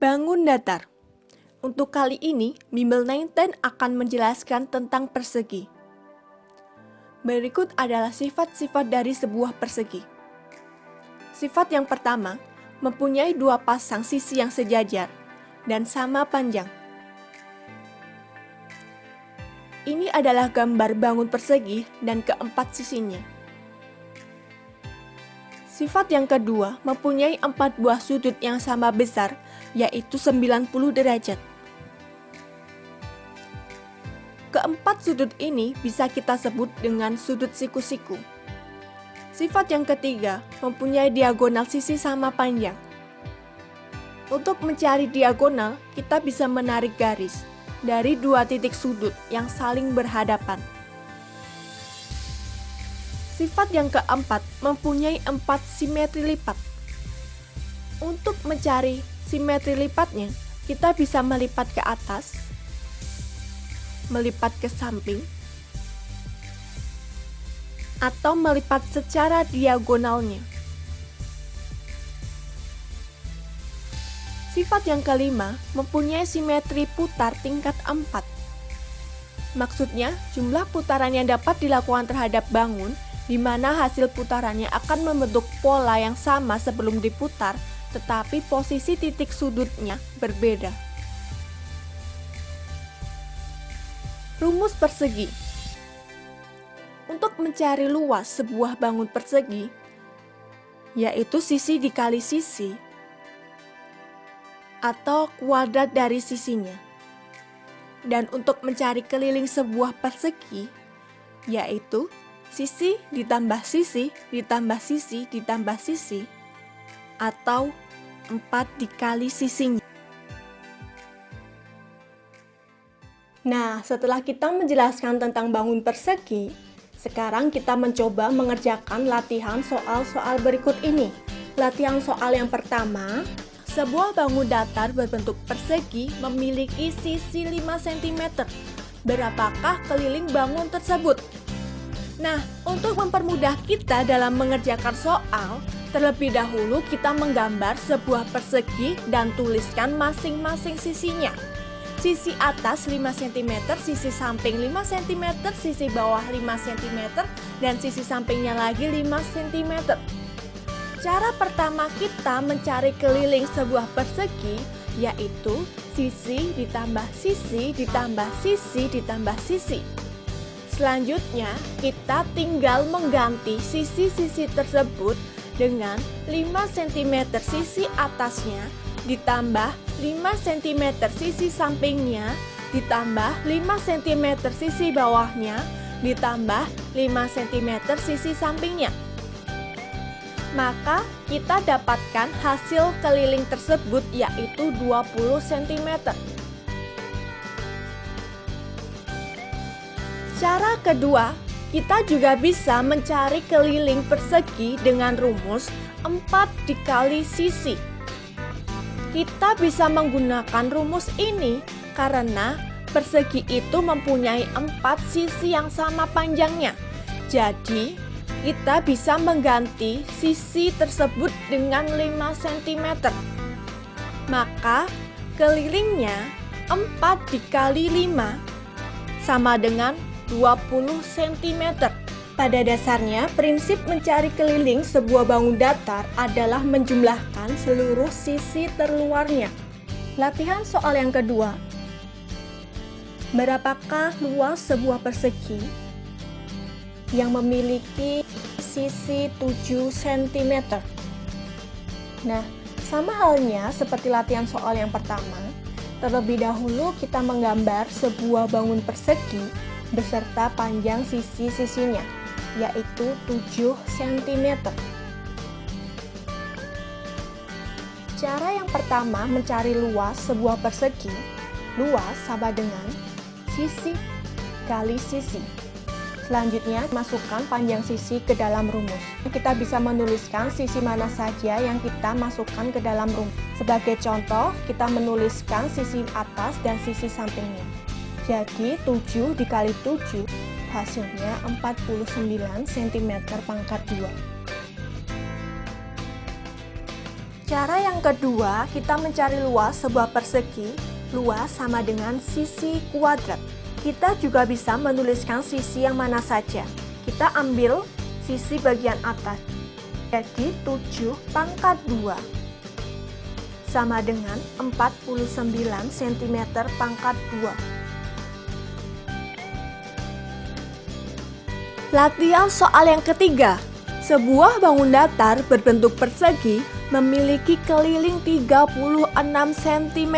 Bangun datar. Untuk kali ini, Bimbel 9 akan menjelaskan tentang persegi. Berikut adalah sifat-sifat dari sebuah persegi. Sifat yang pertama, mempunyai dua pasang sisi yang sejajar dan sama panjang. Ini adalah gambar bangun persegi dan keempat sisinya. Sifat yang kedua, mempunyai 4 buah sudut yang sama besar, yaitu 90 derajat. Keempat sudut ini bisa kita sebut dengan sudut siku-siku. Sifat yang ketiga, mempunyai diagonal sisi sama panjang. Untuk mencari diagonal, kita bisa menarik garis dari dua titik sudut yang saling berhadapan. Sifat yang keempat, mempunyai 4 simetri lipat. Untuk mencari simetri lipatnya, kita bisa melipat ke atas, melipat ke samping, atau melipat secara diagonalnya. Sifat yang kelima, mempunyai simetri putar tingkat 4. Maksudnya, jumlah putaran yang dapat dilakukan terhadap bangun, di mana hasil putarannya akan membentuk pola yang sama sebelum diputar, tetapi posisi titik sudutnya berbeda. Rumus persegi. Untuk mencari luas sebuah bangun persegi, yaitu sisi dikali sisi, atau kuadrat dari sisinya. Dan untuk mencari keliling sebuah persegi, yaitu sisi ditambah sisi ditambah sisi ditambah sisi, atau 4 dikali sisinya. Nah, setelah kita menjelaskan tentang bangun persegi, sekarang kita mencoba mengerjakan latihan soal-soal berikut ini. Latihan soal yang pertama, sebuah bangun datar berbentuk persegi memiliki sisi 5 cm. Berapakah keliling bangun tersebut? Nah, untuk mempermudah kita dalam mengerjakan soal, terlebih dahulu kita menggambar sebuah persegi dan tuliskan masing-masing sisinya. Sisi atas 5 cm, sisi samping 5 cm, sisi bawah 5 cm, dan sisi sampingnya lagi 5 cm. Cara pertama kita mencari keliling sebuah persegi, yaitu sisi ditambah sisi ditambah sisi ditambah sisi. Selanjutnya, kita tinggal mengganti sisi-sisi tersebut dengan 5 cm sisi atasnya ditambah 5 cm sisi sampingnya ditambah 5 cm sisi bawahnya ditambah 5 cm sisi sampingnya. Maka kita dapatkan hasil keliling tersebut, yaitu 20 cm. Cara kedua, kita juga bisa mencari keliling persegi dengan rumus 4 dikali sisi. Kita bisa menggunakan rumus ini karena persegi itu mempunyai 4 sisi yang sama panjangnya. Jadi, kita bisa mengganti sisi tersebut dengan 5 cm. Maka, kelilingnya 4 dikali 5 sama dengan 20 cm. Pada dasarnya, prinsip mencari keliling sebuah bangun datar adalah menjumlahkan seluruh sisi terluarnya. Latihan soal yang kedua. Berapakah luas sebuah persegi yang memiliki sisi 7 cm? Nah, sama halnya seperti latihan soal yang pertama, terlebih dahulu kita menggambar sebuah bangun persegi beserta panjang sisi-sisinya, yaitu 7 cm. Cara yang pertama mencari luas sebuah persegi. Luas sama dengan sisi kali sisi. Selanjutnya, masukkan panjang sisi ke dalam rumus. Kita bisa menuliskan sisi mana saja yang kita masukkan ke dalam rumus. Sebagai contoh, kita menuliskan sisi atas dan sisi sampingnya. Jadi, 7 dikali 7, hasilnya 49 cm pangkat 2. Cara yang kedua, kita mencari luas sebuah persegi. Luas sama dengan sisi kuadrat. Kita juga bisa menuliskan sisi yang mana saja. Kita ambil sisi bagian atas. Jadi 7 pangkat 2 sama dengan 49 cm pangkat 2. Latihan soal yang ketiga. Sebuah bangun datar berbentuk persegi memiliki keliling 36 cm.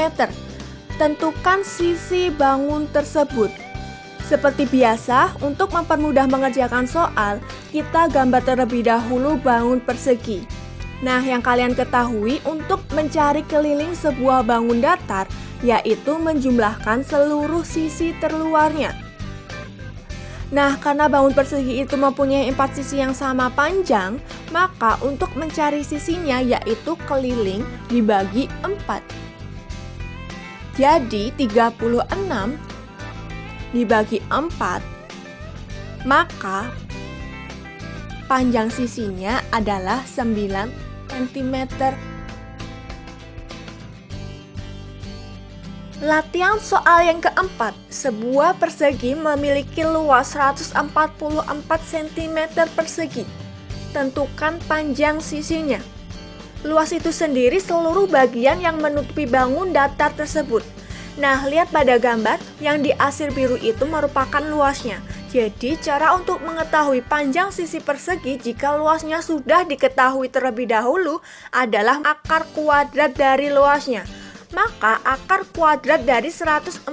Tentukan sisi bangun tersebut. Seperti biasa, untuk mempermudah mengerjakan soal, kita gambar terlebih dahulu bangun persegi. Nah, yang kalian ketahui untuk mencari keliling sebuah bangun datar, yaitu menjumlahkan seluruh sisi terluarnya. Nah, karena bangun persegi itu mempunyai 4 sisi yang sama panjang, maka untuk mencari sisinya yaitu keliling dibagi 4. Jadi 36 dibagi 4, maka panjang sisinya adalah 9 cm. Latihan soal yang keempat. Sebuah persegi memiliki luas 144 cm persegi. Tentukan panjang sisinya. Luas itu sendiri seluruh bagian yang menutupi bangun datar tersebut. Nah, lihat pada gambar, yang di asir biru itu merupakan luasnya. Jadi, cara untuk mengetahui panjang sisi persegi jika luasnya sudah diketahui terlebih dahulu adalah akar kuadrat dari luasnya. Maka akar kuadrat dari 144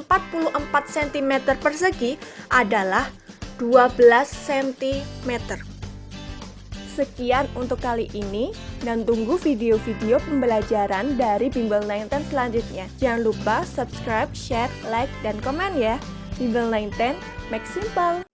cm persegi adalah 12 cm. Sekian untuk kali ini, dan tunggu video-video pembelajaran dari Bimbel 910 selanjutnya. Jangan lupa subscribe, share, like, dan komen ya. Bimbel 910, make simple!